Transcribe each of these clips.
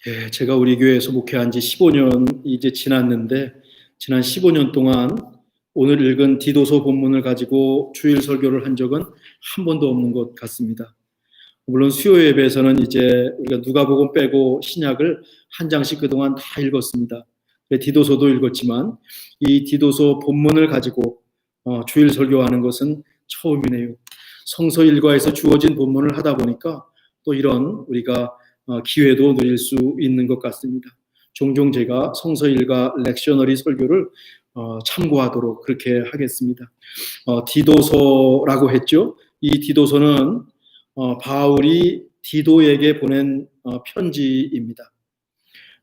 예, 제가 우리 교회에서 목회한 지 15년 이제 지났는데, 지난 15년 동안 오늘 읽은 디도서 본문을 가지고 주일 설교를 한 적은 한 번도 없는 것 같습니다. 물론 수요 예배에서는 이제 우리가 누가복음 빼고 신약을 한 장씩 그동안 다 읽었습니다. 디도서도 읽었지만 이 디도서 본문을 가지고 주일 설교하는 것은 처음이네요. 성서 일과에서 주어진 본문을 하다 보니까 또 이런 우리가 기회도 누릴 수 있는 것 같습니다. 종종 제가 성서 일과 렉셔너리 설교를 참고하도록 그렇게 하겠습니다. 디도서라고 했죠. 이 디도서는 바울이 디도에게 보낸 편지입니다.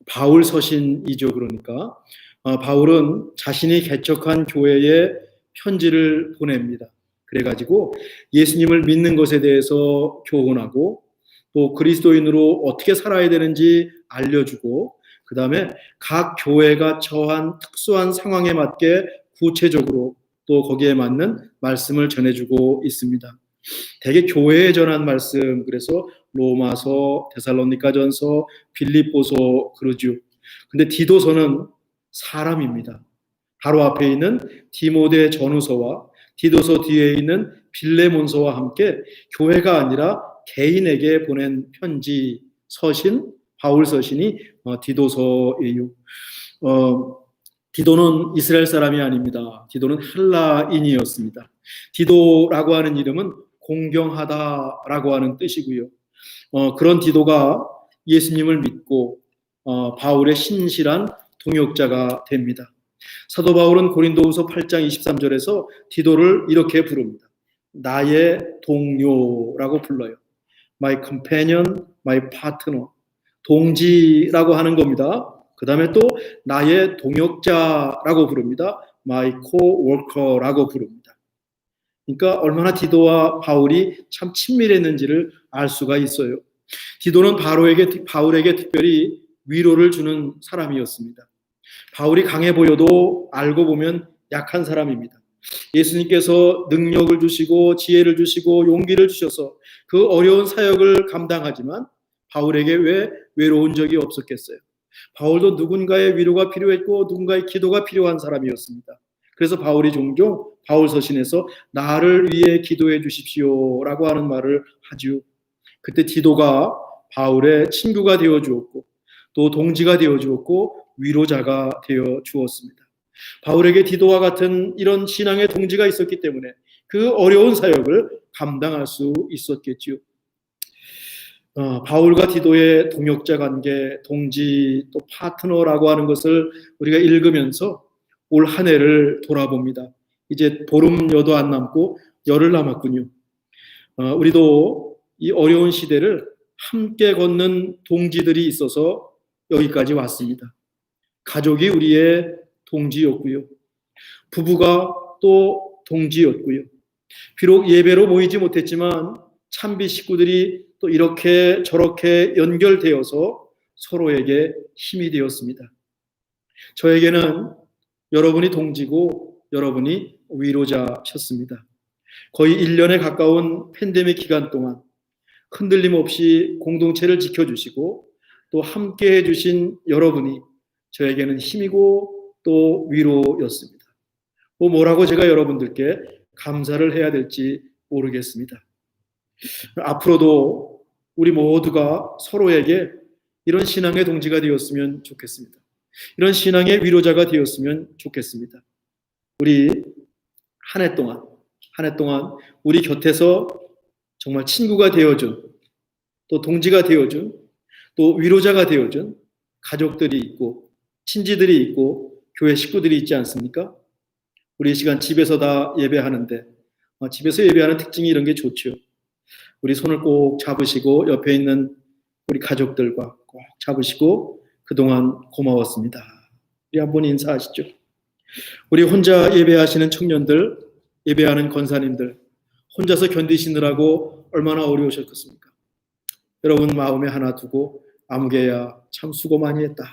바울 서신이죠. 그러니까 바울은 자신이 개척한 교회에 편지를 보냅니다. 그래가지고 예수님을 믿는 것에 대해서 교훈하고 또 그리스도인으로 어떻게 살아야 되는지 알려주고, 그 다음에 각 교회가 처한 특수한 상황에 맞게 구체적으로 또 거기에 맞는 말씀을 전해주고 있습니다. 대개 교회에 전한 말씀, 그래서 로마서, 데살로니가전서, 빌립보서 그러죠. 근데 디도서는 사람입니다. 바로 앞에 있는 디모데 전후서와 디도서 뒤에 있는 빌레몬서와 함께 교회가 아니라 개인에게 보낸 편지, 서신, 바울 서신이 디도서예요. 디도는 이스라엘 사람이 아닙니다. 디도는 헬라인이었습니다. 디도라고 하는 이름은 공경하다라고 하는 뜻이고요. 그런 디도가 예수님을 믿고 바울의 신실한 동역자가 됩니다. 사도 바울은 고린도후서 8장 23절에서 디도를 이렇게 부릅니다. 나의 동료라고 불러요. My companion, my partner. 동지라고 하는 겁니다. 그 다음에 또 나의 동역자라고 부릅니다. My co-worker라고 부릅니다. 그러니까 얼마나 디도와 바울이 참 친밀했는지를 알 수가 있어요. 디도는 바울에게 특별히 위로를 주는 사람이었습니다. 바울이 강해 보여도 알고 보면 약한 사람입니다. 예수님께서 능력을 주시고 지혜를 주시고 용기를 주셔서 그 어려운 사역을 감당하지만 바울에게 왜 외로운 적이 없었겠어요? 바울도 누군가의 위로가 필요했고 누군가의 기도가 필요한 사람이었습니다. 그래서 바울이 종종 바울 서신에서 나를 위해 기도해 주십시오라고 하는 말을 하죠. 그때 디도가 바울의 친구가 되어 주었고 또 동지가 되어 주었고 위로자가 되어 주었습니다. 바울에게 디도와 같은 이런 신앙의 동지가 있었기 때문에 그 어려운 사역을 감당할 수 있었겠지요. 바울과 디도의 동역자 관계, 동지, 또 파트너라고 하는 것을 우리가 읽으면서 올 한 해를 돌아봅니다. 이제 보름여도 안 남고 열흘 남았군요. 우리도 이 어려운 시대를 함께 걷는 동지들이 있어서 여기까지 왔습니다. 가족이 우리의 동지였고요. 부부가 또 동지였고요. 비록 예배로 모이지 못했지만 참비 식구들이 또 이렇게 저렇게 연결되어서 서로에게 힘이 되었습니다. 저에게는 여러분이 동지고 여러분이 위로자셨습니다. 거의 1년에 가까운 팬데믹 기간 동안 흔들림 없이 공동체를 지켜주시고 또 함께 해주신 여러분이 저에게는 힘이고 또 위로였습니다. 뭐라고 제가 여러분들께 감사를 해야 될지 모르겠습니다. 앞으로도 우리 모두가 서로에게 이런 신앙의 동지가 되었으면 좋겠습니다. 이런 신앙의 위로자가 되었으면 좋겠습니다. 우리 한 해 동안 우리 곁에서 정말 친구가 되어준, 또 동지가 되어준, 또 위로자가 되어준 가족들이 있고 친지들이 있고 교회 식구들이 있지 않습니까? 우리 이 시간 집에서 다 예배하는데 집에서 예배하는 특징이 이런 게 좋죠. 우리 손을 꼭 잡으시고 옆에 있는 우리 가족들과 꼭 잡으시고 그동안 고마웠습니다. 우리 한번 인사하시죠. 우리 혼자 예배하시는 청년들, 예배하는 권사님들, 혼자서 견디시느라고 얼마나 어려우셨겠습니까? 여러분 마음에 하나 두고 아무개야 참 수고 많이 했다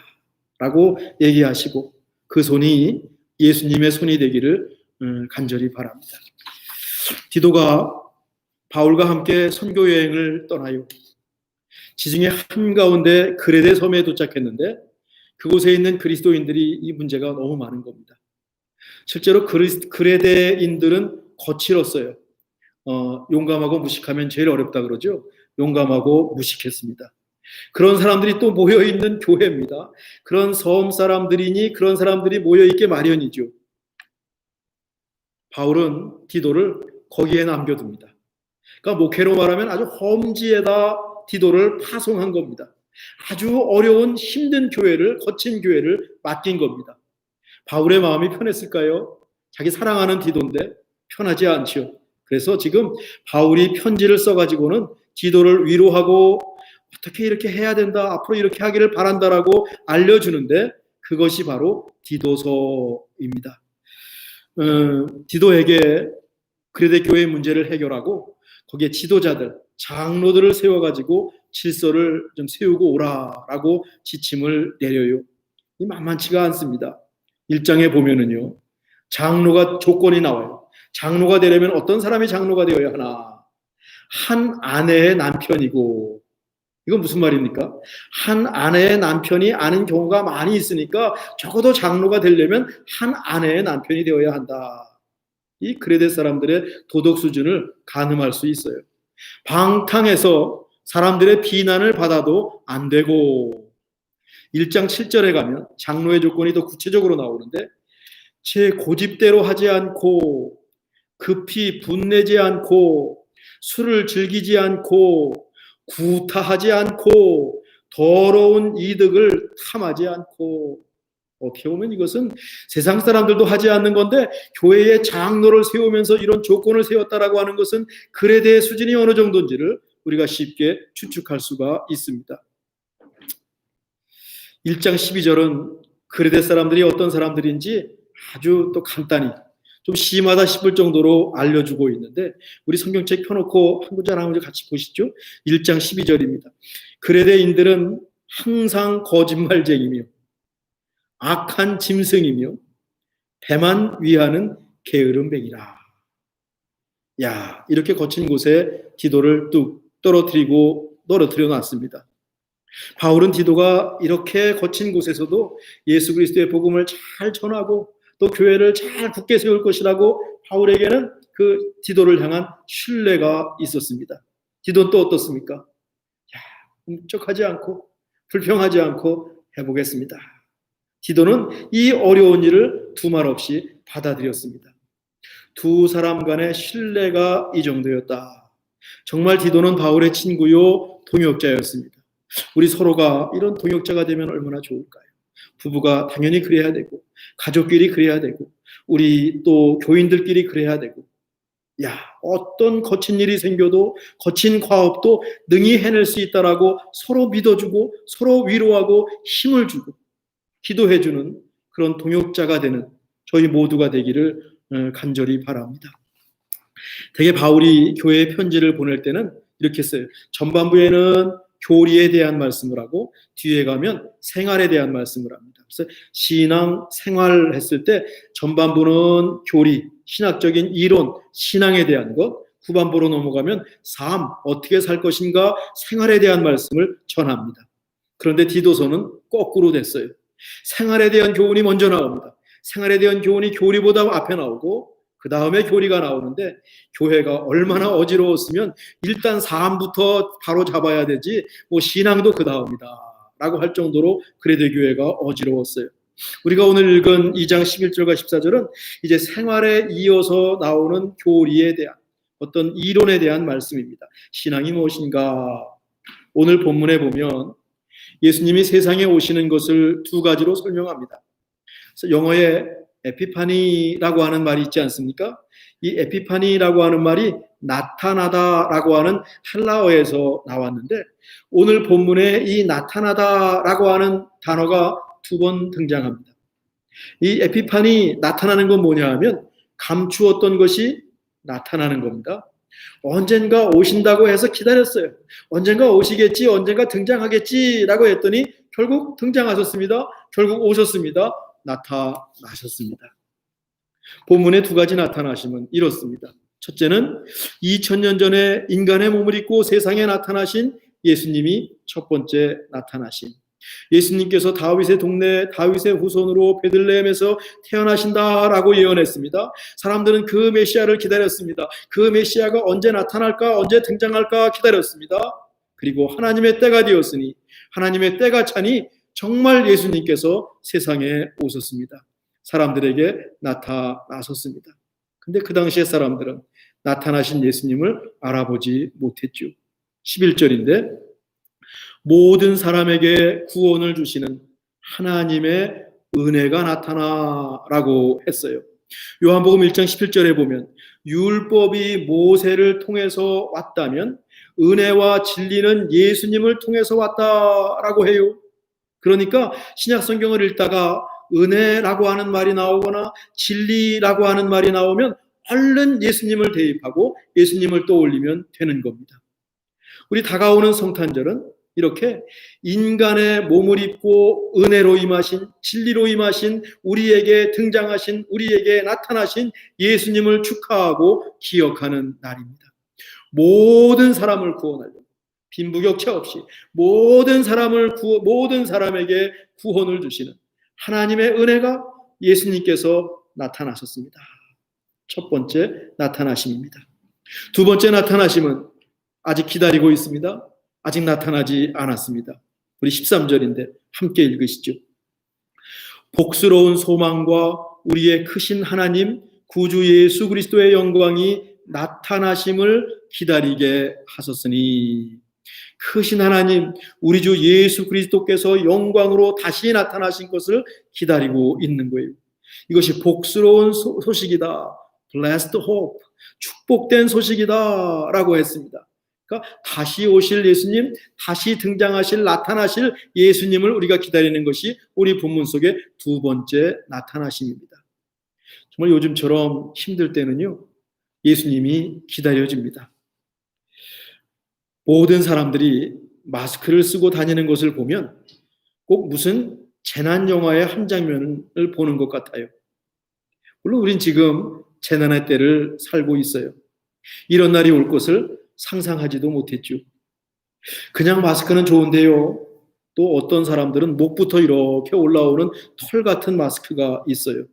라고 얘기하시고 그 손이 예수님의 손이 되기를 간절히 바랍니다. 디도가 바울과 함께 선교 여행을 떠나요. 지중해 한가운데 그레데 섬에 도착했는데 그곳에 있는 그리스도인들이 이 문제가 너무 많은 겁니다. 실제로 그레데인들은 거칠었어요. 용감하고 무식하면 제일 어렵다 그러죠. 용감하고 무식했습니다. 그런 사람들이 또 모여있는 교회입니다. 그런 섬 사람들이니 그런 사람들이 모여있게 마련이죠. 바울은 디도를 거기에 남겨둡니다. 그러니까 목회로 말하면 아주 험지에다 디도를 파송한 겁니다. 아주 어려운 힘든 교회를, 거친 교회를 맡긴 겁니다. 바울의 마음이 편했을까요? 자기 사랑하는 디도인데 편하지 않지요. 그래서 지금 바울이 편지를 써가지고는 디도를 위로하고 어떻게 이렇게 해야 된다, 앞으로 이렇게 하기를 바란다라고 알려주는데 그것이 바로 디도서입니다. 디도에게 그레데 교회의 문제를 해결하고 거기에 지도자들, 장로들을 세워가지고 질서를 좀 세우고 오라라고 지침을 내려요. 이 만만치가 않습니다. 1장에 보면은요, 장로가 조건이 나와요. 장로가 되려면 어떤 사람이 장로가 되어야 하나? 한 아내의 남편이고, 이건 무슨 말입니까? 한 아내의 남편이 아는 경우가 많이 있으니까 적어도 장로가 되려면 한 아내의 남편이 되어야 한다. 이 그레데 사람들의 도덕 수준을 가늠할 수 있어요. 방탕해서 사람들의 비난을 받아도 안 되고, 1장 7절에 가면 장로의 조건이 더 구체적으로 나오는데 제 고집대로 하지 않고 급히 분내지 않고 술을 즐기지 않고 구타하지 않고 더러운 이득을 탐하지 않고, 어떻게 보면 이것은 세상 사람들도 하지 않는 건데 교회의 장로를 세우면서 이런 조건을 세웠다라고 하는 것은 그레데의 수준이 어느 정도인지를 우리가 쉽게 추측할 수가 있습니다. 1장 12절은 그레데 사람들이 어떤 사람들인지 아주 또 간단히 좀 심하다 싶을 정도로 알려주고 있는데 우리 성경책 펴놓고 한 구절 한 구절 같이 보시죠. 1장 12절입니다. 그레데인들은 항상 거짓말쟁이며 악한 짐승이며 배만 위하는 게으름뱅이라. 야, 이렇게 거친 곳에 디도를 뚝 떨어뜨려 놨습니다. 바울은 디도가 이렇게 거친 곳에서도 예수 그리스도의 복음을 잘 전하고 또 교회를 잘 굳게 세울 것이라고 바울에게는 그 디도를 향한 신뢰가 있었습니다. 디도는 또 어떻습니까? 야, 꿈쩍하지 않고 불평하지 않고 해보겠습니다. 디도는 이 어려운 일을 두말 없이 받아들였습니다. 두 사람 간의 신뢰가 이 정도였다. 정말 디도는 바울의 친구요 동역자였습니다. 우리 서로가 이런 동역자가 되면 얼마나 좋을까요? 부부가 당연히 그래야 되고 가족끼리 그래야 되고 우리 또 교인들끼리 그래야 되고, 야, 어떤 거친 일이 생겨도 거친 과업도 능히 해낼 수 있다라고 서로 믿어주고 서로 위로하고 힘을 주고 기도해주는 그런 동역자가 되는 저희 모두가 되기를 간절히 바랍니다. 대개 바울이 교회에 편지를 보낼 때는 이렇게 써요. 전반부에는 교리에 대한 말씀을 하고 뒤에 가면 생활에 대한 말씀을 합니다. 그래서 신앙 생활 했을 때 전반부는 교리, 신학적인 이론, 신앙에 대한 것, 후반부로 넘어가면 삶, 어떻게 살 것인가, 생활에 대한 말씀을 전합니다. 그런데 디도서는 거꾸로 됐어요. 생활에 대한 교훈이 먼저 나옵니다. 생활에 대한 교훈이 교리보다 앞에 나오고 그 다음에 교리가 나오는데 교회가 얼마나 어지러웠으면 일단 삶부터 바로 잡아야 되지 뭐 신앙도 그 다음이다 라고 할 정도로 그레데 교회가 어지러웠어요. 우리가 오늘 읽은 2장 11절과 14절은 이제 생활에 이어서 나오는 교리에 대한 어떤 이론에 대한 말씀입니다. 신앙이 무엇인가? 오늘 본문에 보면 예수님이 세상에 오시는 것을 두 가지로 설명합니다. 그래서 영어에 에피파니라고 하는 말이 있지 않습니까? 이 에피파니라고 하는 말이 나타나다라고 하는 헬라어에서 나왔는데 오늘 본문에 이 나타나다라고 하는 단어가 두 번 등장합니다. 이 에피파니, 나타나는 건 뭐냐 하면 감추었던 것이 나타나는 겁니다. 언젠가 오신다고 해서 기다렸어요. 언젠가 오시겠지, 언젠가 등장하겠지라고 했더니 결국 등장하셨습니다. 결국 오셨습니다. 나타나셨습니다. 본문에 두 가지 나타나심은 이렇습니다. 첫째는 2000년 전에 인간의 몸을 입고 세상에 나타나신 예수님이 첫 번째 나타나심. 예수님께서 다윗의 동네 다윗의 후손으로 베들레헴에서 태어나신다라고 예언했습니다. 사람들은 그 메시아를 기다렸습니다. 그 메시아가 언제 나타날까, 언제 등장할까 기다렸습니다. 그리고 하나님의 때가 되었으니, 하나님의 때가 차니 정말 예수님께서 세상에 오셨습니다. 사람들에게 나타나셨습니다. 근데 그 당시의 사람들은 나타나신 예수님을 알아보지 못했죠. 11절인데 모든 사람에게 구원을 주시는 하나님의 은혜가 나타나라고 했어요. 요한복음 1장 17절에 보면 율법이 모세를 통해서 왔다면 은혜와 진리는 예수님을 통해서 왔다라고 해요. 그러니까 신약 성경을 읽다가 은혜라고 하는 말이 나오거나 진리라고 하는 말이 나오면 얼른 예수님을 대입하고 예수님을 떠올리면 되는 겁니다. 우리 다가오는 성탄절은 이렇게 인간의 몸을 입고 은혜로 임하신, 진리로 임하신, 우리에게 등장하신, 우리에게 나타나신 예수님을 축하하고 기억하는 날입니다. 모든 사람을 구원하려고 빈부격차 없이 모든 사람에게 구원을 주시는 하나님의 은혜가 예수님께서 나타나셨습니다. 첫 번째 나타나심입니다. 두 번째 나타나심은 아직 기다리고 있습니다. 아직 나타나지 않았습니다. 우리 13절인데 함께 읽으시죠. 복스러운 소망과 우리의 크신 하나님 구주 예수 그리스도의 영광이 나타나심을 기다리게 하셨으니, 크신 하나님 우리 주 예수 그리스도께서 영광으로 다시 나타나신 것을 기다리고 있는 거예요. 이것이 복스러운 소식이다. Blessed hope. 축복된 소식이다 라고 했습니다. 그러니까 다시 오실 예수님, 다시 등장하실, 나타나실 예수님을 우리가 기다리는 것이 우리 본문 속의 두 번째 나타나심입니다. 정말 요즘처럼 힘들 때는요, 예수님이 기다려집니다. 모든 사람들이 마스크를 쓰고 다니는 것을 보면 꼭 무슨 재난 영화의 한 장면을 보는 것 같아요. 물론 우린 지금 재난의 때를 살고 있어요. 이런 날이 올 것을 상상하지도 못했죠. 그냥 마스크는 좋은데요, 또 어떤 사람들은 목부터 이렇게 올라오는 털 같은 마스크가 있어요.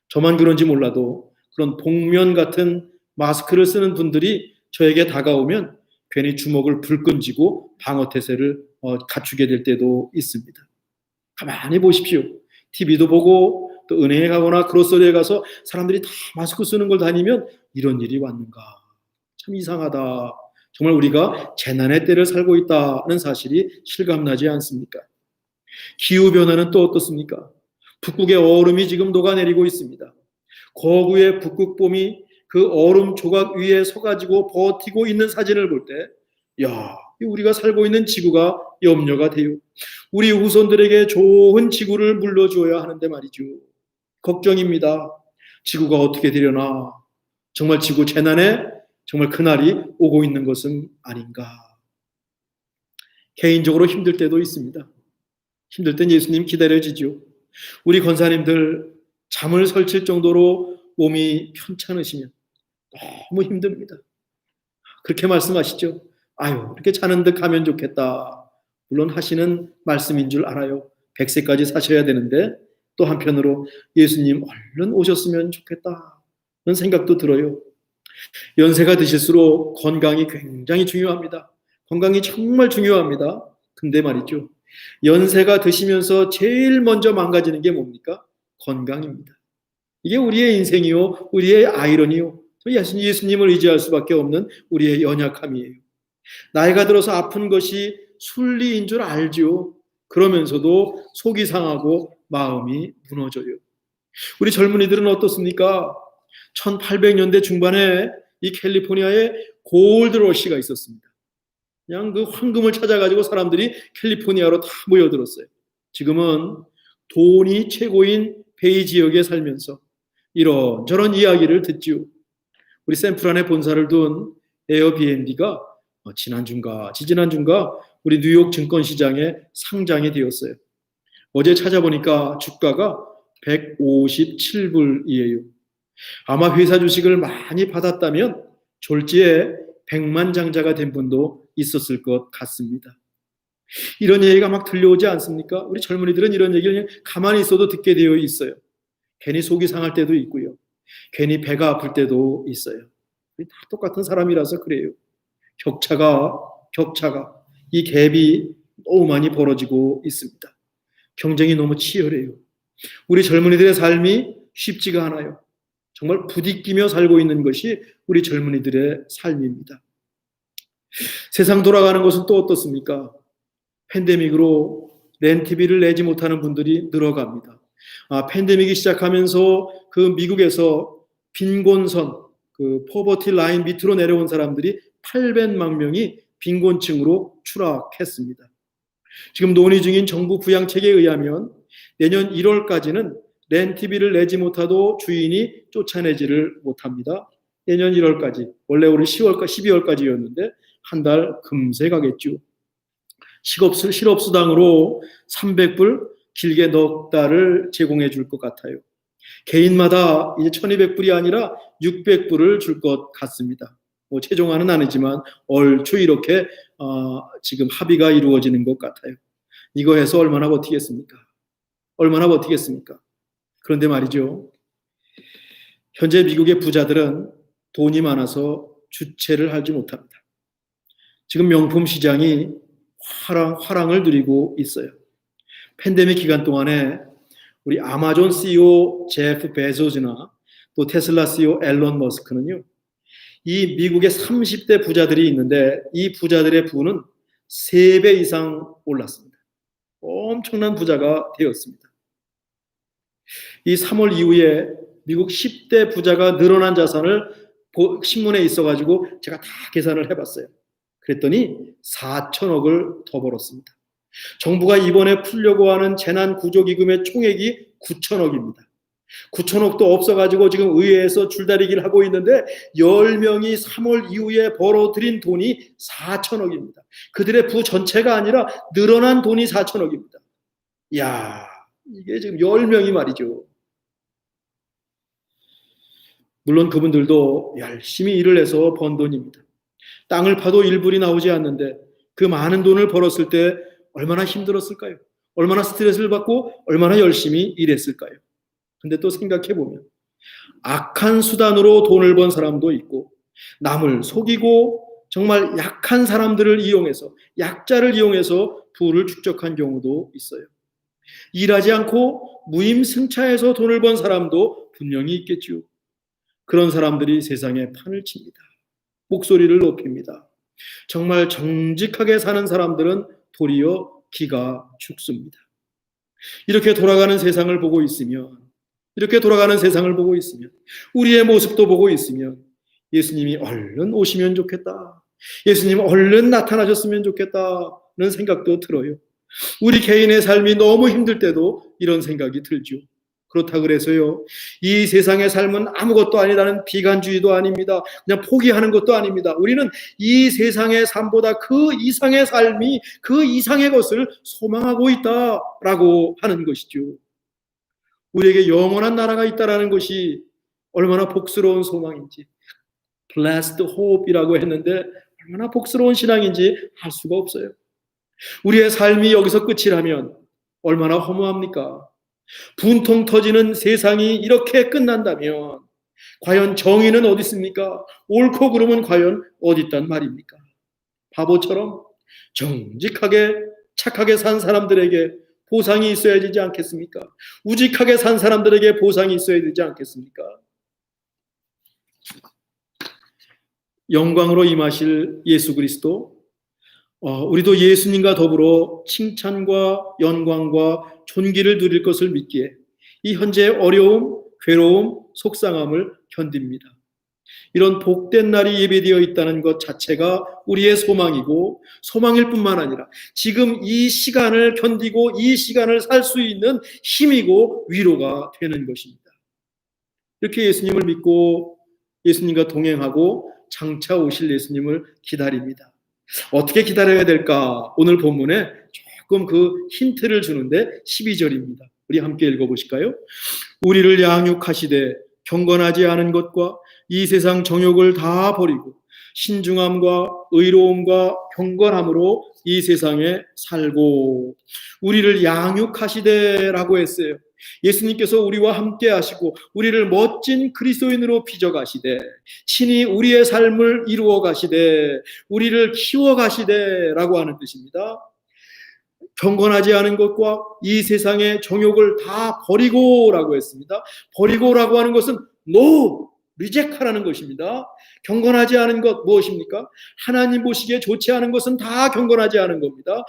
저만 그런지 몰라도 그런 복면 같은 마스크를 쓰는 분들이 저에게 다가오면 괜히 주먹을 불끈 쥐고 방어태세를 갖추게 될 때도 있습니다. 가만히 보십시오. TV도 보고 또 은행에 가거나 그로서리에 가서 사람들이 다 마스크 쓰는 걸 다니면 이런 일이 왔는가, 참 이상하다. 정말 우리가 재난의 때를 살고 있다는 사실이 실감나지 않습니까? 기후변화는 또 어떻습니까? 북극의 얼음이 지금 녹아내리고 있습니다. 거구의 북극곰이 그 얼음 조각 위에 서가지고 버티고 있는 사진을 볼 때, 야, 우리가 살고 있는 지구가 염려가 돼요. 우리 후손들에게 좋은 지구를 물려줘야 하는데 말이죠. 걱정입니다. 지구가 어떻게 되려나. 정말 지구 재난에 정말 그날이 오고 있는 것은 아닌가. 개인적으로 힘들 때도 있습니다. 힘들 땐 예수님 기다려지죠. 우리 권사님들 잠을 설칠 정도로 몸이 편찮으시면 너무 힘듭니다. 그렇게 말씀하시죠. 아유, 이렇게 자는 듯 가면 좋겠다. 물론 하시는 말씀인 줄 알아요. 100세까지 사셔야 되는데 또 한편으로 예수님 얼른 오셨으면 좋겠다. 그런 생각도 들어요. 연세가 드실수록 건강이 굉장히 중요합니다. 건강이 정말 중요합니다. 근데 말이죠, 연세가 드시면서 제일 먼저 망가지는 게 뭡니까? 건강입니다. 이게 우리의 인생이요, 우리의 아이러니요, 예수님을 의지할 수밖에 없는 우리의 연약함이에요. 나이가 들어서 아픈 것이 순리인 줄 알죠. 그러면서도 속이 상하고 마음이 무너져요. 우리 젊은이들은 어떻습니까? 1800년대 중반에 이 캘리포니아에 골드러시가 있었습니다. 그냥 그 황금을 찾아가지고 사람들이 캘리포니아로 다 모여들었어요. 지금은 돈이 최고인 베이 지역에 살면서 이런저런 이야기를 듣지요. 우리 샌프란에 본사를 둔 에어비앤비가 지난주인가 지지난주인가 우리 뉴욕 증권시장에 상장이 되었어요. 어제 찾아보니까 주가가 157불이에요. 아마 회사 주식을 많이 받았다면 졸지에 백만장자가 된 분도 있었을 것 같습니다. 이런 얘기가 막 들려오지 않습니까? 우리 젊은이들은 이런 얘기를 그냥 가만히 있어도 듣게 되어 있어요. 괜히 속이 상할 때도 있고요. 괜히 배가 아플 때도 있어요. 다 똑같은 사람이라서 그래요. 격차가 이 갭이 너무 많이 벌어지고 있습니다. 경쟁이 너무 치열해요. 우리 젊은이들의 삶이 쉽지가 않아요. 정말 부딪히며 살고 있는 것이 우리 젊은이들의 삶입니다. 세상 돌아가는 것은 또 어떻습니까? 팬데믹으로 렌트비를 내지 못하는 분들이 늘어갑니다. 팬데믹이 시작하면서 그 미국에서 빈곤선, 그 포버티 라인 밑으로 내려온 사람들이 800만 명이 빈곤층으로 추락했습니다. 지금 논의 중인 정부 부양책에 의하면 내년 1월까지는 렌트비를 내지 못하도 주인이 쫓아내지를 못합니다. 내년 1월까지, 원래 올해 12월까지였는데 한 달 금세 가겠죠. 실업수당으로 300불, 길게 넉 달을 제공해 줄 것 같아요. 개인마다 이제 1200불이 아니라 600불을 줄 것 같습니다. 최종화는 아니지만 얼추 이렇게 지금 합의가 이루어지는 것 같아요. 이거 해서 얼마나 버티겠습니까? 그런데 말이죠. 현재 미국의 부자들은 돈이 많아서 주체를 하지 못합니다. 지금 명품 시장이 화랑을 누리고 있어요. 팬데믹 기간 동안에 우리 아마존 CEO 제프 베조스나 또 테슬라 CEO 앨런 머스크는요, 이 미국의 30대 부자들이 있는데 이 부자들의 부는 3배 이상 올랐습니다. 엄청난 부자가 되었습니다. 이 3월 이후에 미국 10대 부자가 늘어난 자산을 신문에 있어가지고 제가 다 계산을 해봤어요. 그랬더니 4천억을 더 벌었습니다. 정부가 이번에 풀려고 하는 재난구조기금의 총액이 9천억입니다. 9천억도 없어가지고 지금 의회에서 줄다리기를 하고 있는데 10명이 3월 이후에 벌어들인 돈이 4천억입니다. 그들의 부 전체가 아니라 늘어난 돈이 4천억입니다. 이야, 이게 지금 10명이 말이죠. 물론 그분들도 열심히 일을 해서 번 돈입니다. 땅을 파도 1불이 나오지 않는데 그 많은 돈을 벌었을 때 얼마나 힘들었을까요? 얼마나 스트레스를 받고 얼마나 열심히 일했을까요? 근데 또 생각해보면 악한 수단으로 돈을 번 사람도 있고 남을 속이고 정말 약한 사람들을 이용해서 약자를 이용해서 부를 축적한 경우도 있어요. 일하지 않고 무임승차해서 돈을 번 사람도 분명히 있겠죠. 그런 사람들이 세상에 판을 칩니다. 목소리를 높입니다. 정말 정직하게 사는 사람들은 도리어 기가 죽습니다. 이렇게 돌아가는 세상을 보고 있으면 우리의 모습도 보고 있으면 예수님이 얼른 오시면 좋겠다. 예수님 얼른 나타나셨으면 좋겠다는 생각도 들어요. 우리 개인의 삶이 너무 힘들 때도 이런 생각이 들죠. 그렇다 그래서요, 이 세상의 삶은 아무것도 아니라는 비관주의도 아닙니다. 그냥 포기하는 것도 아닙니다. 우리는 이 세상의 삶보다 그 이상의 삶이, 그 이상의 것을 소망하고 있다라고 하는 것이죠. 우리에게 영원한 나라가 있다라는 것이 얼마나 복스러운 소망인지, blessed hope이라고 했는데 얼마나 복스러운 신앙인지 알 수가 없어요. 우리의 삶이 여기서 끝이라면 얼마나 허무합니까? 분통 터지는 세상이 이렇게 끝난다면 과연 정의는 어디 있습니까? 옳고 그름은 과연 어디 있단 말입니까? 바보처럼 정직하게 착하게 산 사람들에게 보상이 있어야 되지 않겠습니까? 우직하게 산 사람들에게 보상이 있어야 되지 않겠습니까? 영광으로 임하실 예수 그리스도, 우리도 예수님과 더불어 칭찬과 영광과 존귀를 누릴 것을 믿기에 이 현재의 어려움, 괴로움, 속상함을 견딥니다. 이런 복된 날이 예배되어 있다는 것 자체가 우리의 소망이고, 소망일 뿐만 아니라 지금 이 시간을 견디고 이 시간을 살 수 있는 힘이고 위로가 되는 것입니다. 이렇게 예수님을 믿고 예수님과 동행하고 장차 오실 예수님을 기다립니다. 어떻게 기다려야 될까? 오늘 본문에 조금 그 힌트를 주는데 12절입니다. 우리 함께 읽어보실까요? 우리를 양육하시되 경건하지 않은 것과 이 세상 정욕을 다 버리고 신중함과 의로움과 경건함으로 이 세상에 살고 우리를 양육하시되라고 했어요. 예수님께서 우리와 함께 하시고 우리를 멋진 그리스도인으로 빚어가시되 친히 우리의 삶을 이루어 가시되 우리를 키워 가시되라고 하는 뜻입니다. 경건하지 않은 것과 이 세상의 정욕을 다 버리고라고 했습니다. 버리고라고 하는 것은 no, 리젝하라는 것입니다. 경건하지 않은 것 무엇입니까? 하나님 보시기에 좋지 않은 것은 다 경건하지 않은 겁니다.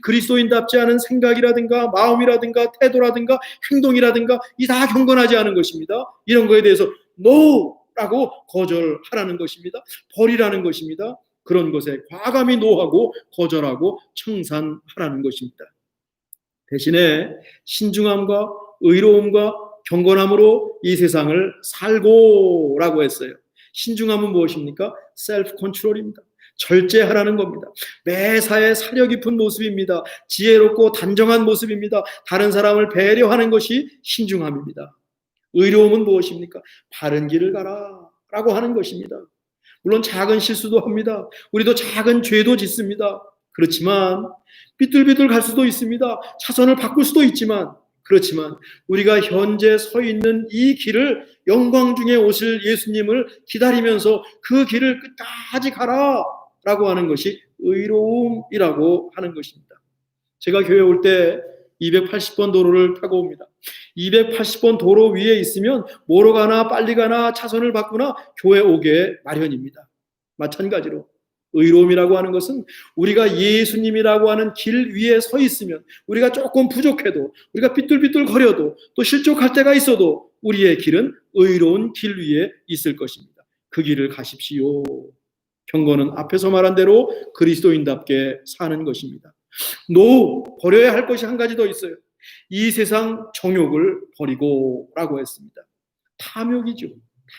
그리스도인답지 않은 생각이라든가 마음이라든가 태도라든가 행동이라든가 이 다 경건하지 않은 것입니다. 이런 거에 대해서 no라고 거절하라는 것입니다. 버리라는 것입니다. 그런 것에 과감히 노하고 거절하고 청산하라는 것입니다. 대신에 신중함과 의로움과 경건함으로 이 세상을 살고라고 했어요. 신중함은 무엇입니까? 셀프 컨트롤입니다. 절제하라는 겁니다. 매사에 사려 깊은 모습입니다. 지혜롭고 단정한 모습입니다. 다른 사람을 배려하는 것이 신중함입니다. 의로움은 무엇입니까? 바른 길을 가라 라고 하는 것입니다. 물론 작은 실수도 합니다. 우리도 작은 죄도 짓습니다. 그렇지만 삐뚤삐뚤 갈 수도 있습니다. 차선을 바꿀 수도 있지만 그렇지만 우리가 현재 서 있는 이 길을 영광 중에 오실 예수님을 기다리면서 그 길을 끝까지 가라 라고 하는 것이 의로움이라고 하는 것입니다. 제가 교회 올 때 280번 도로를 타고 옵니다. 280번 도로 위에 있으면 뭐로 가나 빨리 가나 차선을 바꾸나 교회 오게 마련입니다. 마찬가지로 의로움이라고 하는 것은 우리가 예수님이라고 하는 길 위에 서 있으면 우리가 조금 부족해도 우리가 삐뚤삐뚤 거려도 또 실족할 때가 있어도 우리의 길은 의로운 길 위에 있을 것입니다. 그 길을 가십시오. 경건은 앞에서 말한 대로 그리스도인답게 사는 것입니다. 버려야 할 것이 한 가지 더 있어요. 이 세상 정욕을 버리고 라고 했습니다. 탐욕이죠.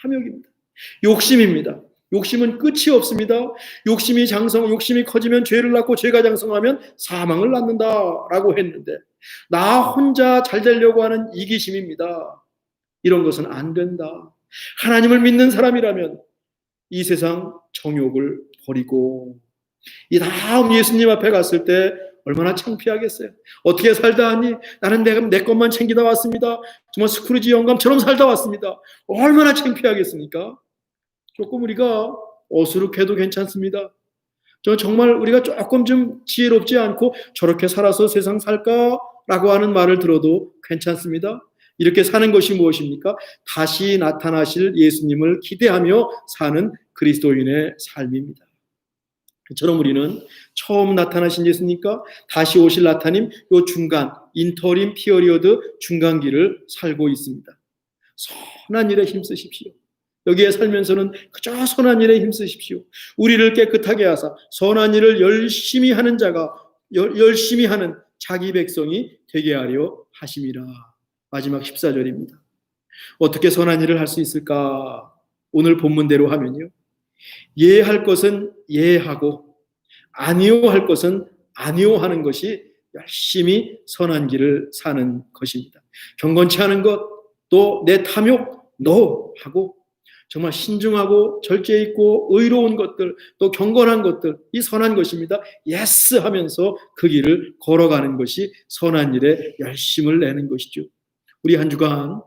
탐욕입니다. 욕심입니다. 욕심은 끝이 없습니다. 욕심이 커지면 죄를 낳고 죄가 장성하면 사망을 낳는다라고 했는데 나 혼자 잘 되려고 하는 이기심입니다. 이런 것은 안 된다. 하나님을 믿는 사람이라면 이 세상 정욕을 버리고 이 다음 예수님 앞에 갔을 때 얼마나 창피하겠어요. 어떻게 살다 왔니? 나는 내 것만 챙기다 왔습니다. 정말 스크루지 영감처럼 살다 왔습니다. 얼마나 창피하겠습니까? 조금 우리가 어수룩해도 괜찮습니다. 정말 우리가 조금 좀 지혜롭지 않고 저렇게 살아서 세상 살까라고 하는 말을 들어도 괜찮습니다. 이렇게 사는 것이 무엇입니까? 다시 나타나실 예수님을 기대하며 사는 그리스도인의 삶입니다. 그처럼 우리는 처음 나타나신 예수님과 다시 오실 나타님 요 중간 인터림 피어리어드 중간기를 살고 있습니다. 선한 일에 힘쓰십시오. 여기에 살면서는 그저 선한 일에 힘쓰십시오. 우리를 깨끗하게 하사 선한 일을 열심히 하는 자가 열심히 하는 자기 백성이 되게 하려 하심이라. 마지막 14절입니다. 어떻게 선한 일을 할 수 있을까? 오늘 본문대로 하면요. 예할 것은 예하고 아니요 할 것은 아니요 하는 것이 열심히 선한 길을 사는 것입니다. 경건치 않은 것, 또 내 탐욕 no 하고 정말 신중하고 절제 있고 의로운 것들, 또 경건한 것들, 이 선한 것입니다. yes 하면서 그 길을 걸어가는 것이 선한 일에 열심을 내는 것이죠. 우리 한 주간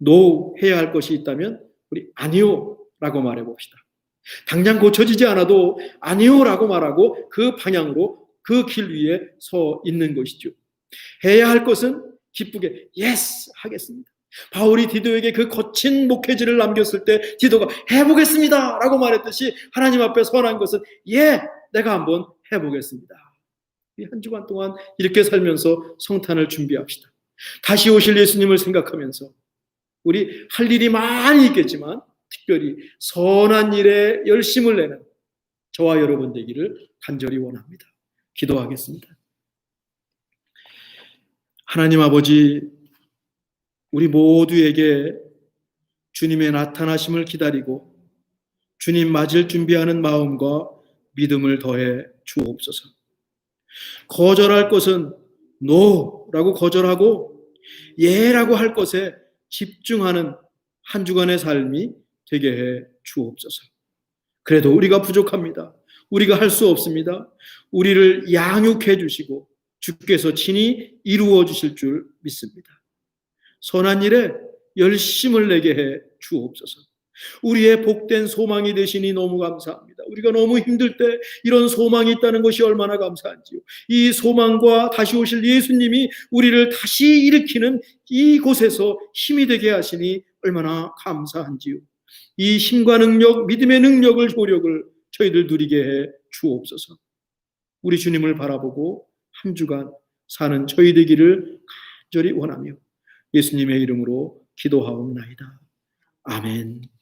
no 해야 할 것이 있다면 우리 아니요 라고 말해봅시다. 당장 고쳐지지 않아도 아니요 라고 말하고 그 방향으로 그 길 위에 서 있는 것이죠. 해야 할 것은 기쁘게 yes 하겠습니다. 바울이 디도에게 그 거친 목회지를 남겼을 때 디도가 해보겠습니다 라고 말했듯이 하나님 앞에 선한 것은 내가 한번 해보겠습니다. 이 한 주간 동안 이렇게 살면서 성탄을 준비합시다. 다시 오실 예수님을 생각하면서 우리 할 일이 많이 있겠지만 특별히 선한 일에 열심을 내는 저와 여러분 되기를 간절히 원합니다. 기도하겠습니다. 하나님 아버지, 우리 모두에게 주님의 나타나심을 기다리고 주님 맞을 준비하는 마음과 믿음을 더해 주옵소서. 거절할 것은 no라고 거절하고 예라고 할 것에 집중하는 한 주간의 삶이 되게 해 주옵소서. 그래도 우리가 부족합니다. 우리가 할 수 없습니다. 우리를 양육해 주시고 주께서 친히 이루어 주실 줄 믿습니다. 선한 일에 열심을 내게 해 주옵소서. 우리의 복된 소망이 되시니 너무 감사합니다. 우리가 너무 힘들 때 이런 소망이 있다는 것이 얼마나 감사한지요. 이 소망과 다시 오실 예수님이 우리를 다시 일으키는 이곳에서 힘이 되게 하시니 얼마나 감사한지요. 이 힘과 능력, 믿음의 능력을, 효력을 저희들 누리게 해 주옵소서. 우리 주님을 바라보고 한 주간 사는 저희 되기를 간절히 원하며 예수님의 이름으로 기도하옵나이다. 아멘.